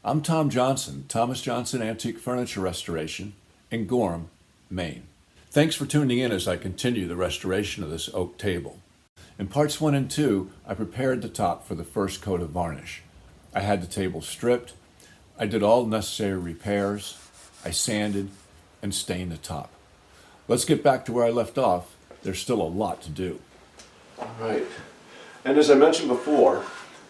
I'm Tom Johnson, Thomas Johnson Antique Furniture Restoration in Gorham, Maine. Thanks for tuning in as I continue the restoration of this oak table. In parts 1 and 2, I prepared the top for the first coat of varnish. I had the table stripped, I did all necessary repairs, I sanded and stained the top. Let's get back to where I left off. There's still a lot to do. All right. And as I mentioned before,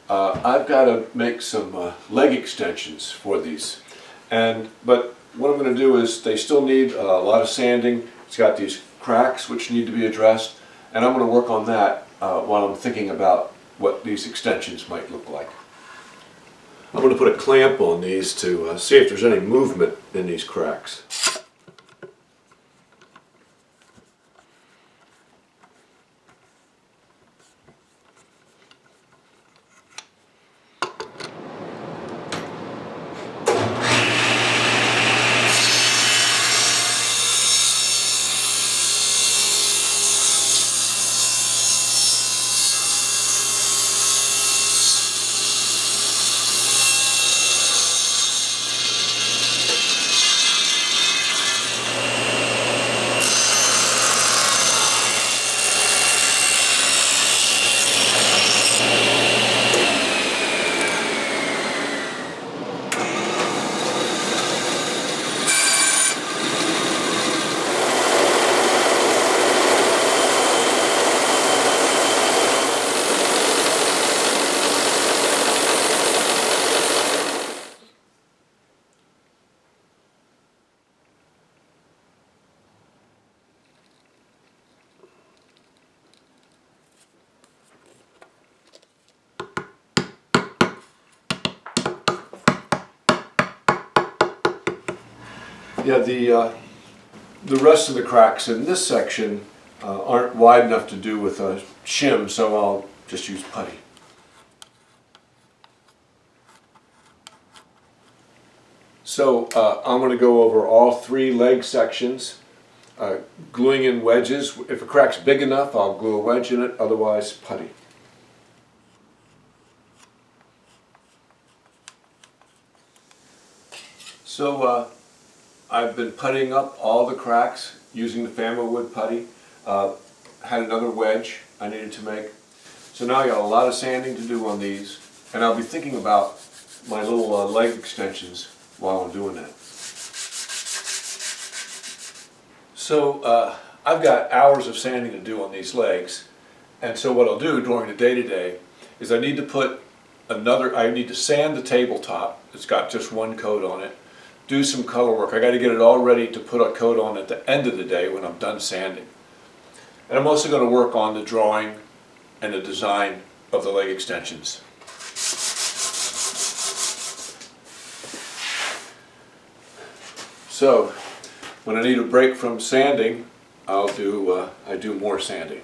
I've got to make some leg extensions for these. But what I'm going to do is they still need a lot of sanding. It's got these cracks which need to be addressed, and I'm going to work on that while I'm thinking about what these extensions might look like. I'm going to put a clamp on these to see if there's any movement in these cracks. Yeah, the rest of the cracks in this section aren't wide enough to do with a shim, so I'll just use putty. So I'm going to go over all 3 leg sections, gluing in wedges. If a crack's big enough, I'll glue a wedge in it, otherwise putty. So I've been puttying up all the cracks using the Fama wood putty. Had another wedge I needed to make. So now I got a lot of sanding to do on these, and I'll be thinking about my little leg extensions while I'm doing that. So I've got hours of sanding to do on these legs, and so what I'll do during the day-to-day is I need to sand the tabletop. It's got just one coat on it. Do some color work. I got to get it all ready to put a coat on at the end of the day when I'm done sanding. And I'm also going to work on the drawing and the design of the leg extensions. So when I need a break from sanding, I do more sanding.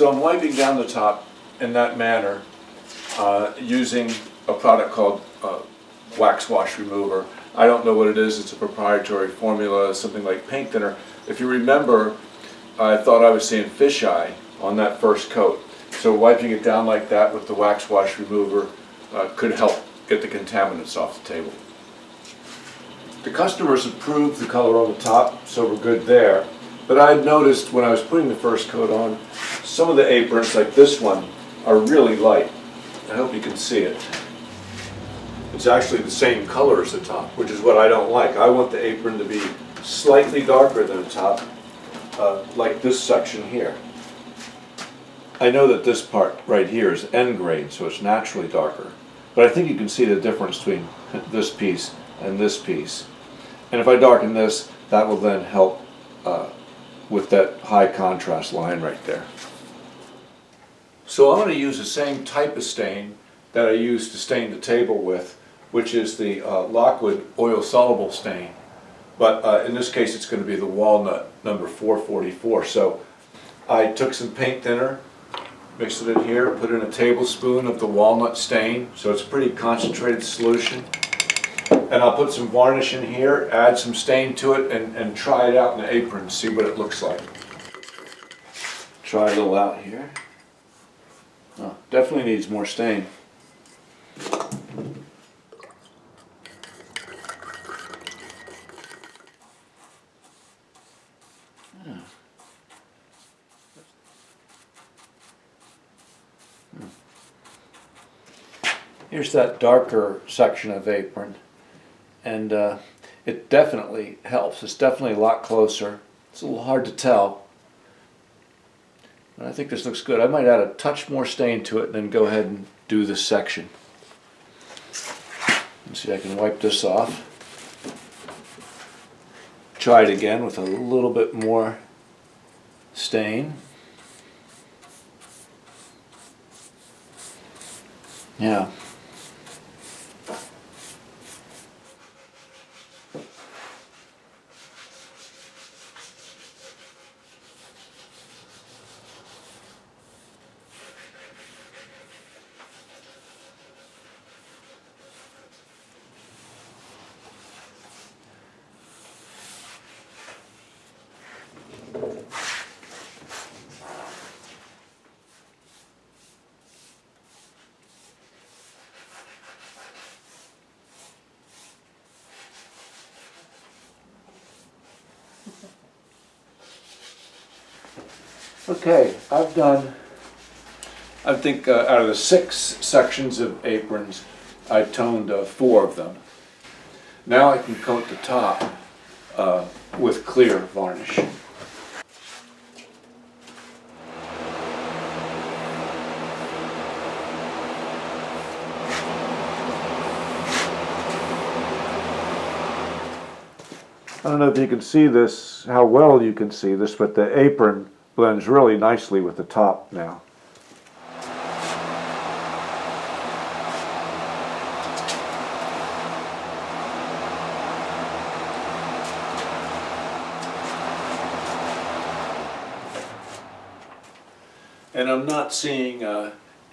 So I'm wiping down the top in that manner using a product called wax wash remover. I don't know what it is. It's a proprietary formula, something like paint thinner. If you remember, I thought I was seeing fisheye on that first coat. So wiping it down like that with the wax wash remover could help get the contaminants off the table. The customers approved the color on the top, so we're good there. But I had noticed when I was putting the first coat on, some of the aprons, like this one, are really light. I hope you can see it. It's actually the same color as the top, which is what I don't like. I want the apron to be slightly darker than the top, like this section here. I know that this part right here is end grain, so it's naturally darker. But I think you can see the difference between this piece and this piece. And if I darken this, that will then help with that high contrast line right there. So I'm going to use the same type of stain that I used to stain the table with, which is the Lockwood oil soluble stain. But in this case it's going to be the Walnut number 444. So I took some paint thinner, mixed it in here, put in a tablespoon of the Walnut Stain, so it's a pretty concentrated solution. And I'll put some varnish in here, add some stain to it, and try it out in the apron, see what it looks like. Try a little out here. Oh, definitely needs more stain. Here's that darker section of apron, and it definitely helps. It's definitely a lot closer. It's a little hard to tell, but I think this looks good. I might add a touch more stain to it and then go ahead and do this section. Let's see, I can wipe this off. Try it again with a little bit more stain. Yeah. Okay, I've done, I think out of the 6 sections of aprons, I toned 4 of them. Now I can coat the top with clear varnish. I don't know if you can see this, how well you can see this, but the apron blends really nicely with the top now. And I'm not seeing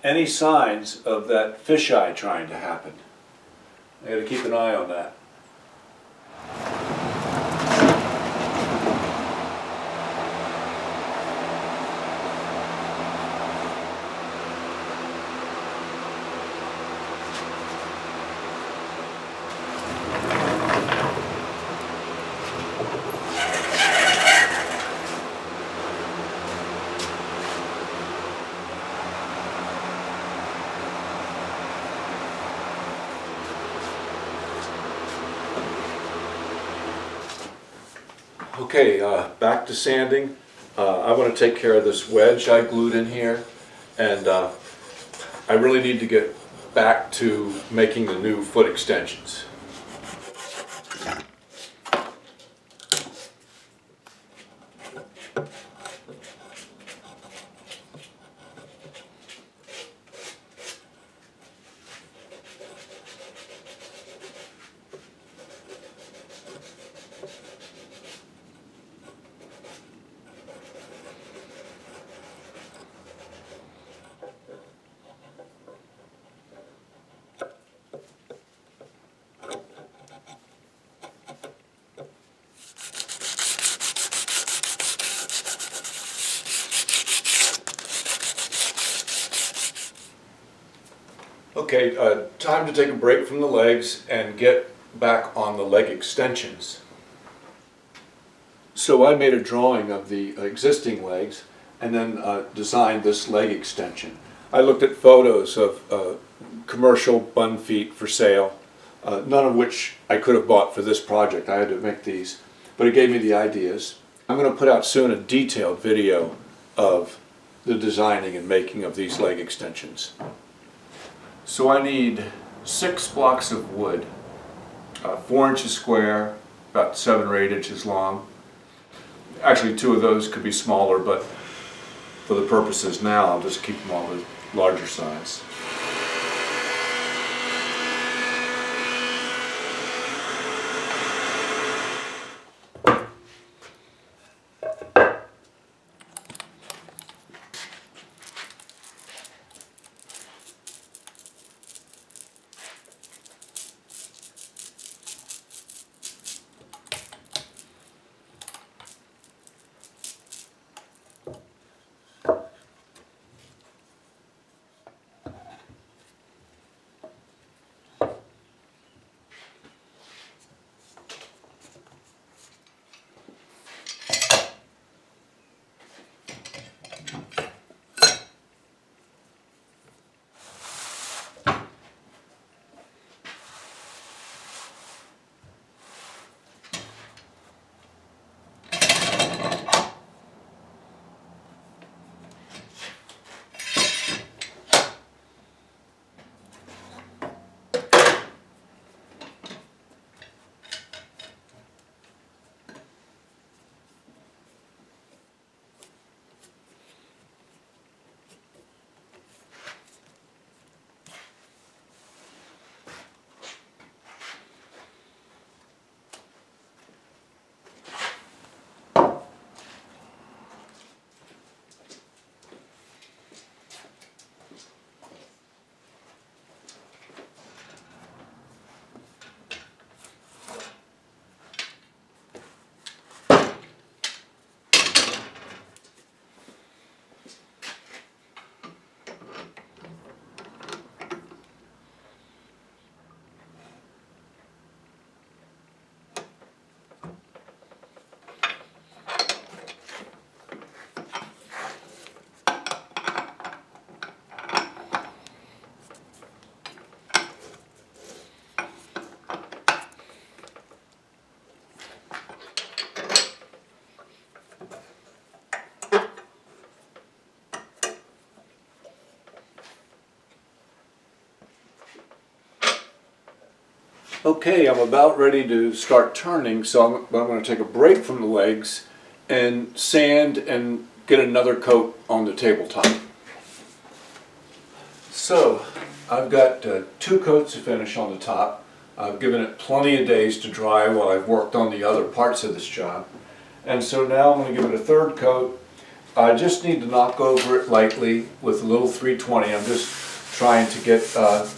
any signs of that fisheye trying to happen. I gotta keep an eye on that. Okay, back to sanding. I want to take care of this wedge I glued in here, and I really need to get back to making the new foot extensions. Okay, time to take a break from the legs and get back on the leg extensions. So I made a drawing of the existing legs and then designed this leg extension. I looked at photos of commercial bun feet for sale, none of which I could have bought for this project. I had to make these, but it gave me the ideas. I'm going to put out soon a detailed video of the designing and making of these leg extensions. So I need 6 blocks of wood, 4 inches square, about 7 or 8 inches long. Actually, 2 of those could be smaller, but for the purposes now, I'll just keep them all the larger size. Okay, I'm about ready to start turning, so I'm going to take a break from the legs and sand and get another coat on the tabletop. So I've got 2 coats to finish on the top. I've given it plenty of days to dry while I've worked on the other parts of this job. And so now I'm going to give it a 3rd coat. I just need to knock over it lightly with a little 320. I'm just trying to get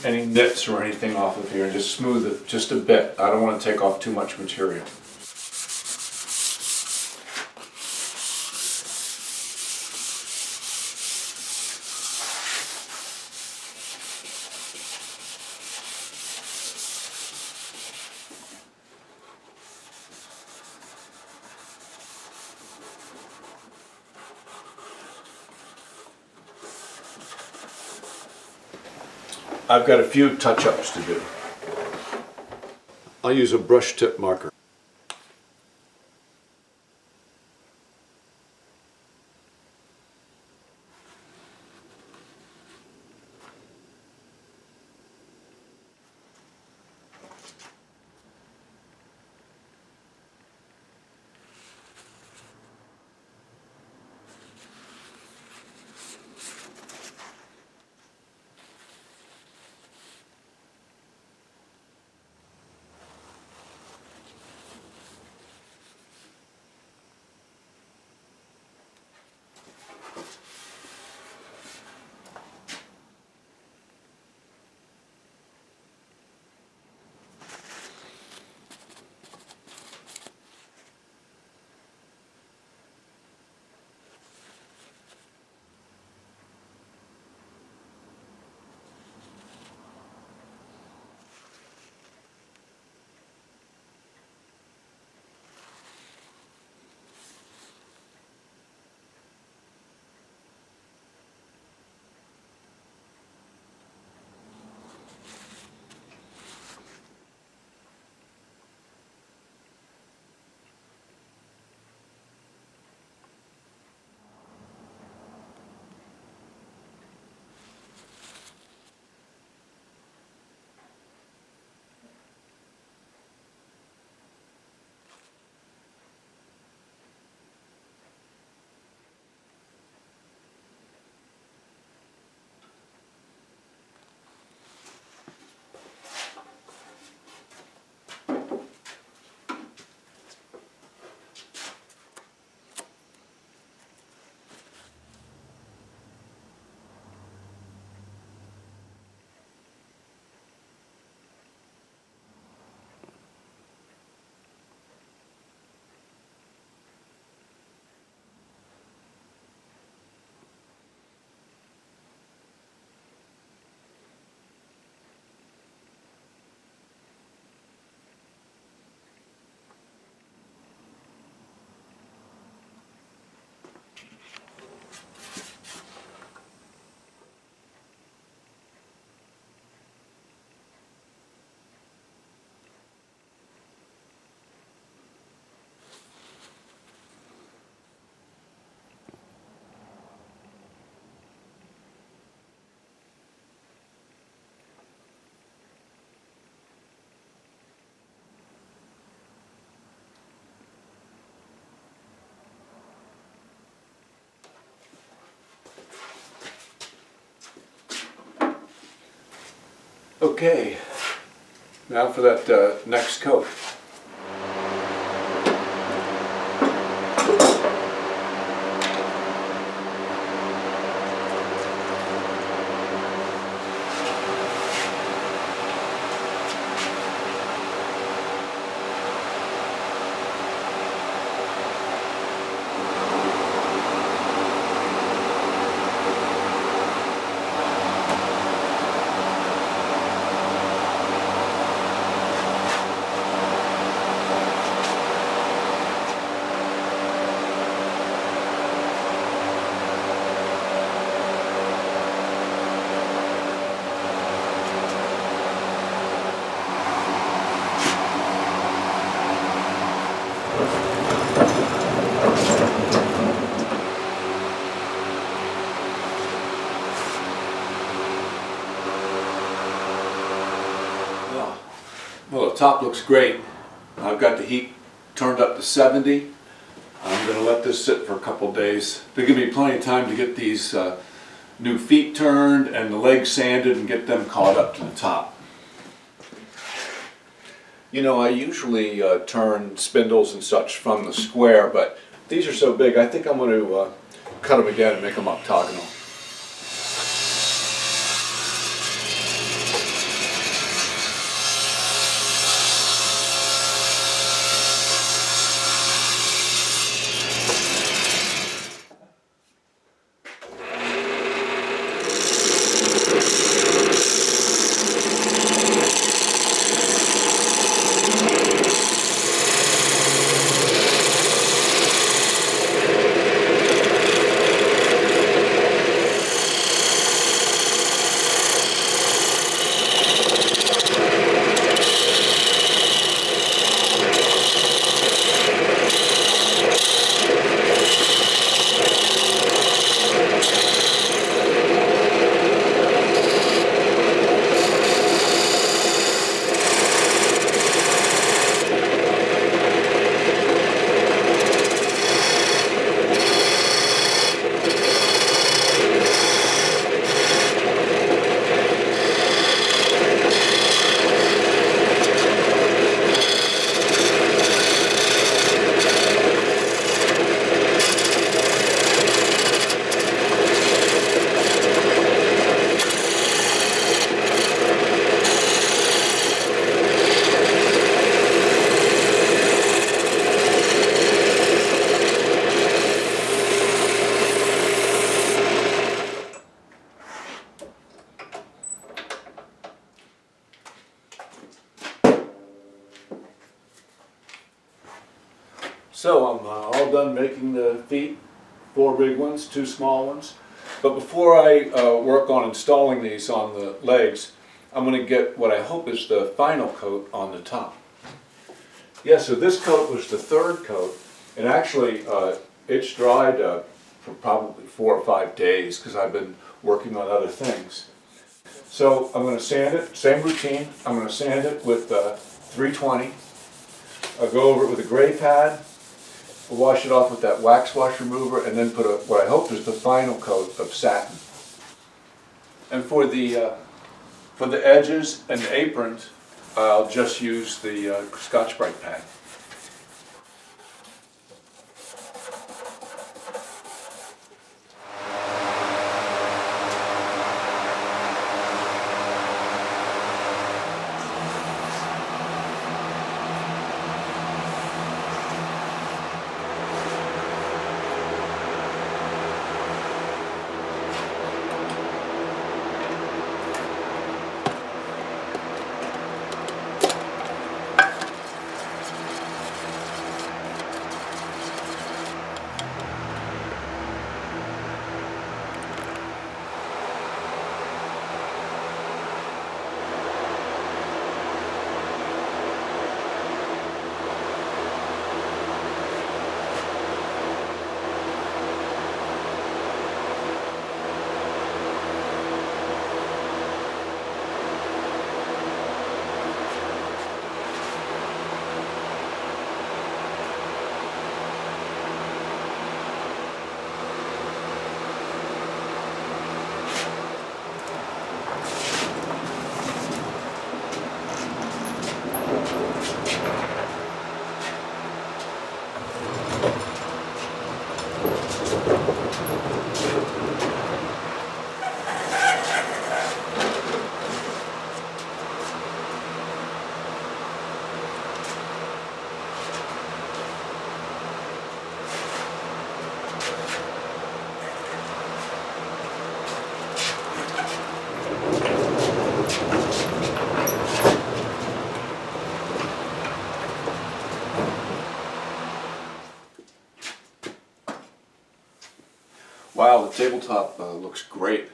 any nits or anything off of here and just smooth it just a bit. I don't want to take off too much material. I've got a few touch-ups to do. I'll use a brush tip marker. Okay, now for that next coat. Well, the top looks great. I've got the heat turned up to 70. I'm going to let this sit for a couple days. They give me plenty of time to get these new feet turned and the legs sanded and get them caught up to the top. You know, I usually turn spindles and such from the square, but these are so big, I think I'm going to cut them again and make them octagonal. So I'm all done making the feet, 4 big ones, 2 small ones. But before I work on installing these on the legs, I'm going to get what I hope is the final coat on the top. Yeah, so this coat was the 3rd coat, and actually it's dried for probably 4 or 5 days because I've been working on other things. So I'm going to sand it, same routine. I'm going to sand it with 320. I'll go over it with a gray pad. We'll wash it off with that wax wash remover and then put what I hope is the final coat of satin. And for the edges and the aprons, I'll just use the Scotch-Brite pad. Wow, the tabletop looks great,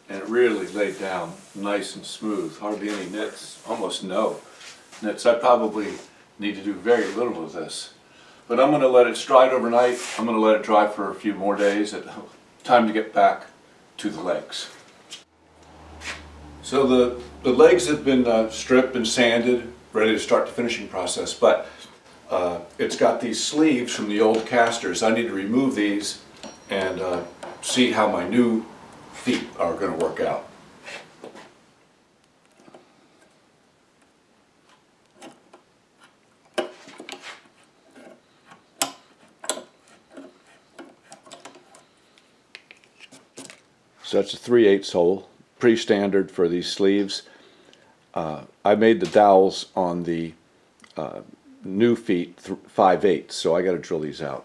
and it really laid down nice and smooth. Hardly any nits, almost no nits. I probably need to do very little of this. But I'm going to let it stride overnight. I'm going to let it dry for a few more days. Time to get back to the legs. So the legs have been stripped and sanded, ready to start the finishing process, but it's got these sleeves from the old casters. I need to remove these and see how my new feet are going to work out. So that's a 3/8 hole, pretty standard for these sleeves. I made the dowels on the new feet 5/8, so I got to drill these out.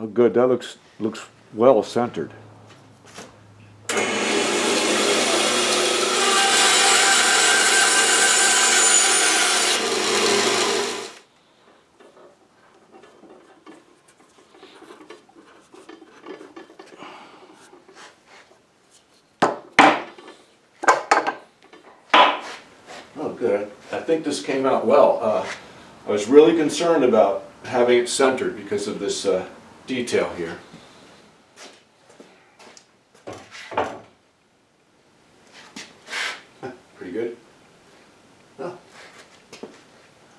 Oh, good. That looks well centered. Oh, good. I think this came out well. I was really concerned about having it centered because of this detail here. Pretty good. Oh.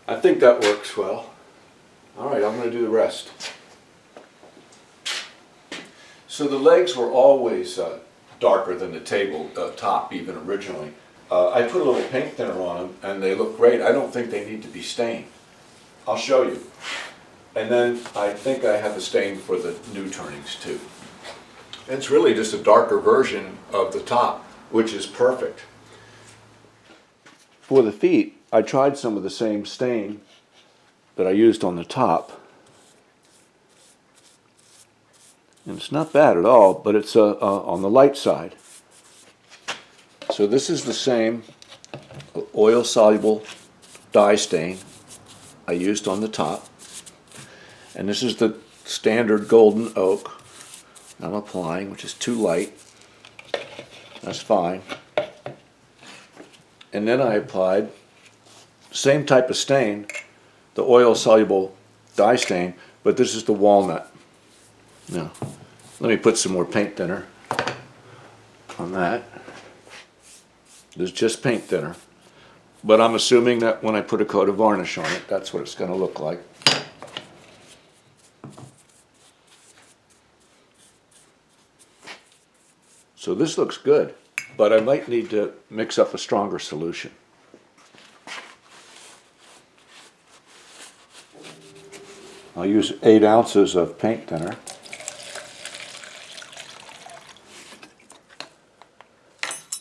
I think that works well. All right, I'm going to do the rest. So the legs were always darker than the table top, even originally. I put a little paint thinner on them, and they look great. I don't think they need to be stained. I'll show you. And then I think I have a stain for the new turnings too. It's really just a darker version of the top, which is perfect. For the feet, I tried some of the same stain that I used on the top. And it's not bad at all, but it's on the light side. So this is the same oil-soluble dye stain I used on the top. And this is the standard golden oak I'm applying, which is too light. That's fine. And then I applied same type of stain, the oil-soluble dye stain, but this is the walnut. Now, let me put some more paint thinner on that. There's just paint thinner. But I'm assuming that when I put a coat of varnish on it, that's what it's going to look like. So this looks good, but I might need to mix up a stronger solution. I'll use 8 ounces of paint thinner.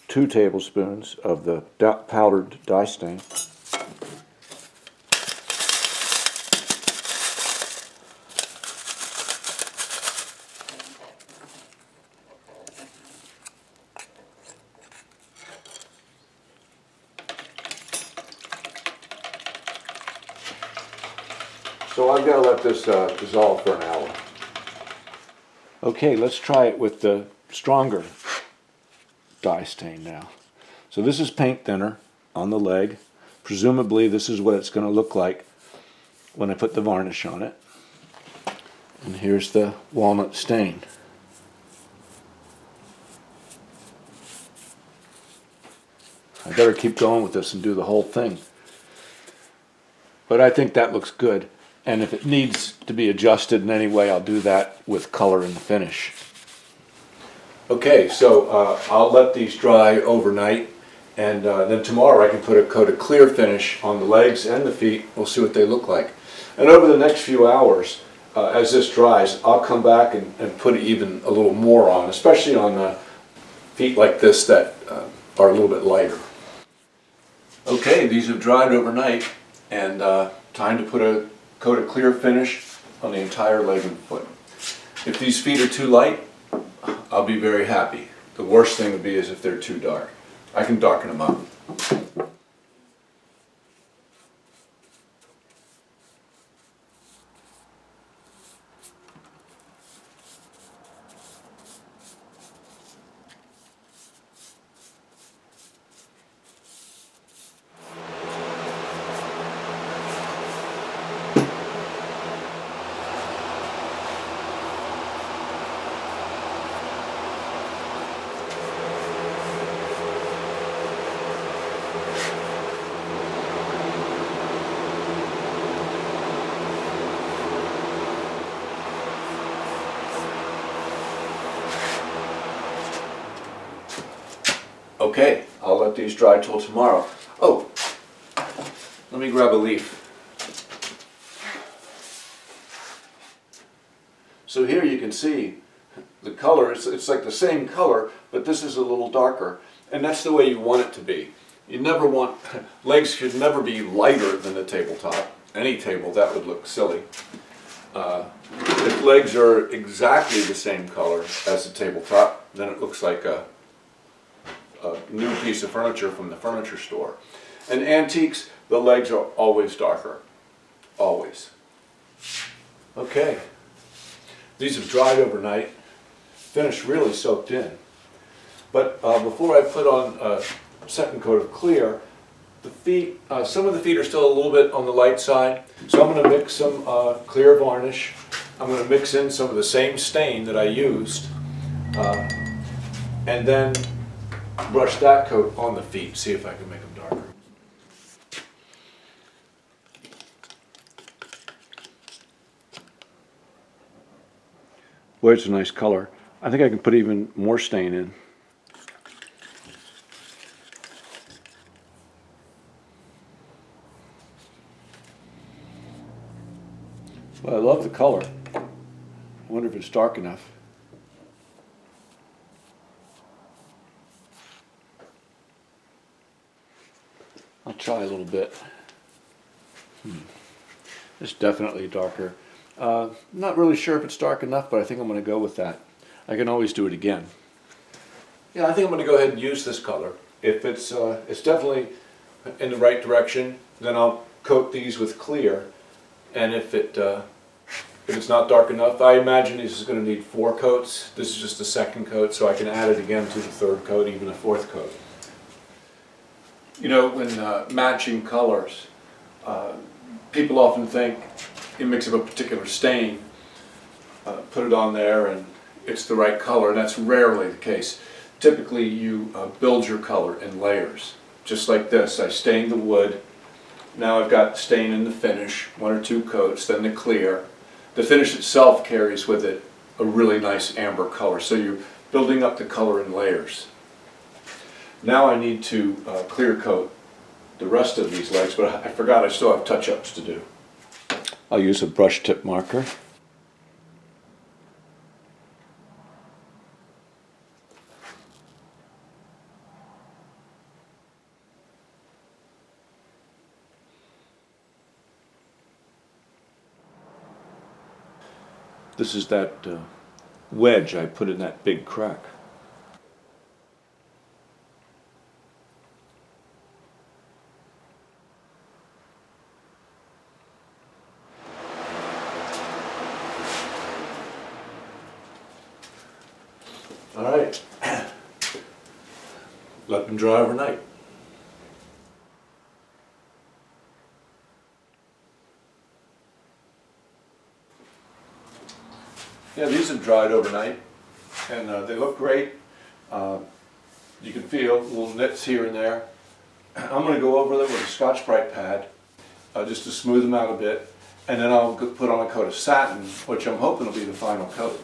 2 tablespoons of the powdered dye stain. So I've got to let this dissolve for an hour. Okay, let's try it with the stronger dye stain now. So this is paint thinner on the leg. Presumably this is what it's going to look like when I put the varnish on it. And here's the walnut stain. I better keep going with this and do the whole thing. But I think that looks good. And if it needs to be adjusted in any way, I'll do that with color in the finish. Okay, so I'll let these dry overnight, and then tomorrow I can put a coat of clear finish on the legs and the feet. We'll see what they look like. And over the next few hours, as this dries, I'll come back and put even a little more on, especially on feet like this that are a little bit lighter. Okay, these have dried overnight, and time to put a coat of clear finish on the entire leg and foot. If these feet are too light, I'll be very happy. The worst thing would be is if they're too dark. I can darken them up. Okay, I'll let these dry till tomorrow. Oh, let me grab a leaf. So here you can see the color, it's like the same color, but this is a little darker. And that's the way you want it to be. You never want, legs should never be lighter than the tabletop. Any table, that would look silly. If legs are exactly the same color as the tabletop, then it looks like a new piece of furniture from the furniture store. And antiques, the legs are always darker. Always. Okay. These have dried overnight. Finish really soaked in. But before I put on a second coat of clear, the feet, some of the feet are still a little bit on the light side. So I'm going to mix some clear varnish. I'm going to mix in some of the same stain that I used. And then brush that coat on the feet, see if I can make them darker. Boy, it's a nice color. I think I can put even more stain in. Well, I love the color. I wonder if it's dark enough. I'll try a little bit. It's definitely darker. Not really sure if it's dark enough, but I think I'm going to go with that. I can always do it again. Yeah, I think I'm going to go ahead and use this color. If it's definitely in the right direction, then I'll coat these with clear. And if it's not dark enough, I imagine this is going to need 4 coats. This is just the second coat, so I can add it again to the third coat, even a 4th coat. You know, when matching colors, people often think you mix up a particular stain, put it on there, and it's the right color, and that's rarely the case. Typically, you build your color in layers, just like this. I stained the wood. Now I've got stain in the finish, 1 or 2 coats, then the clear. The finish itself carries with it a really nice amber color, so you're building up the color in layers. Now I need to clear coat the rest of these legs, but I forgot I still have touch-ups to do. I'll use a brush tip marker. This is that wedge I put in that big crack. All right. Let them dry overnight. Yeah, these have dried overnight, and they look great. You can feel little nits here and there. I'm going to go over them with a Scotch-Brite pad, just to smooth them out a bit, and then I'll put on a coat of satin, which I'm hoping will be the final coat.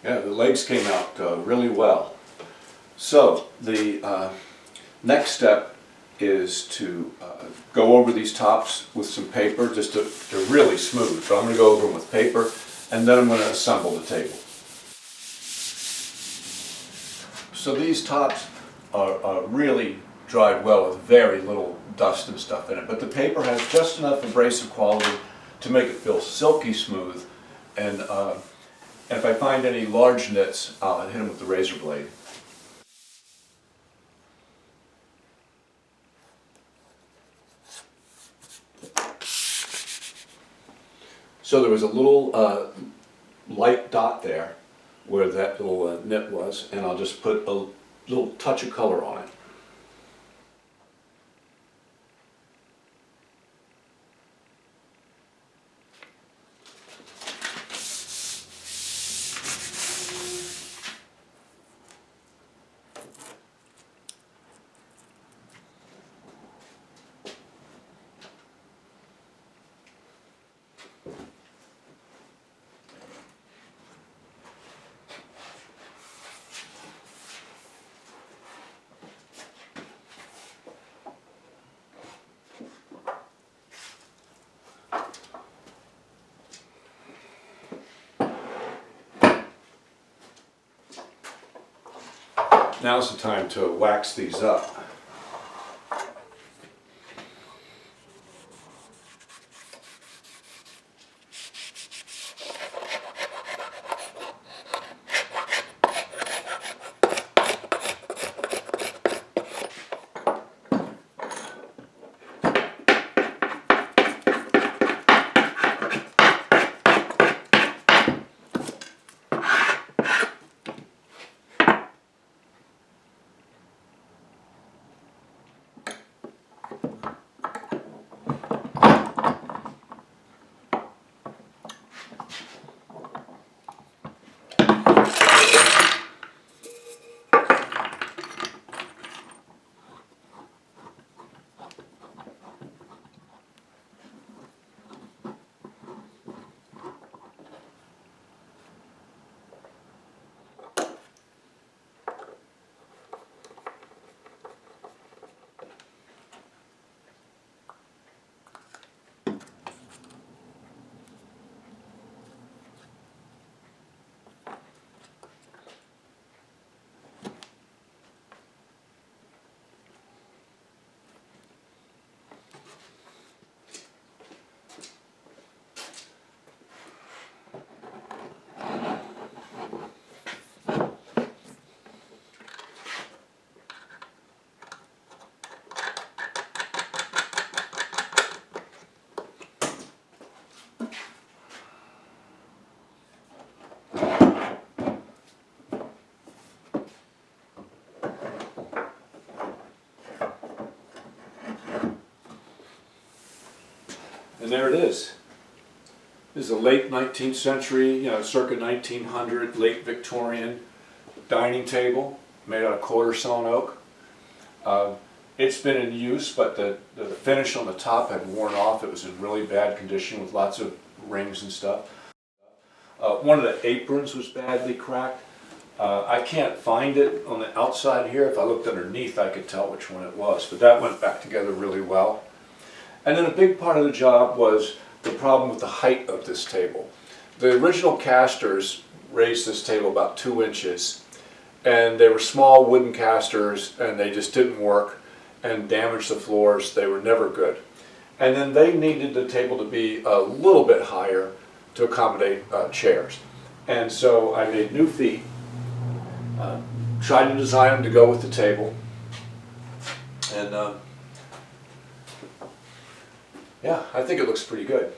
Yeah, the legs came out really well. So the next step is to go over these tops with some paper, just to really smooth. So I'm going to go over them with paper, and then I'm going to assemble the table. So these tops are really dried well with very little dust and stuff in it, but the paper has just enough abrasive quality to make it feel silky smooth, and if I find any large nits, I'll hit them with the razor blade. So there was a little light dot there where that little nit was, and I'll just put a little touch of color on it. Now's the time to wax these up. And there it is. This is a late 19th century, circa 1900, late Victorian dining table made out of quarter sawn oak. It's been in use, but the finish on the top had worn off. It was in really bad condition with lots of rings and stuff. One of the aprons was badly cracked. I can't find it on the outside here. If I looked underneath, I could tell which one it was, but that went back together really well. And then a big part of the job was the problem with the height of this table. The original casters raised this table about 2 inches, and they were small wooden casters, and they just didn't work and damaged the floors. They were never good. And then they needed the table to be a little bit higher to accommodate chairs. And so I made new feet, tried to design them to go with the table, and yeah, I think it looks pretty good.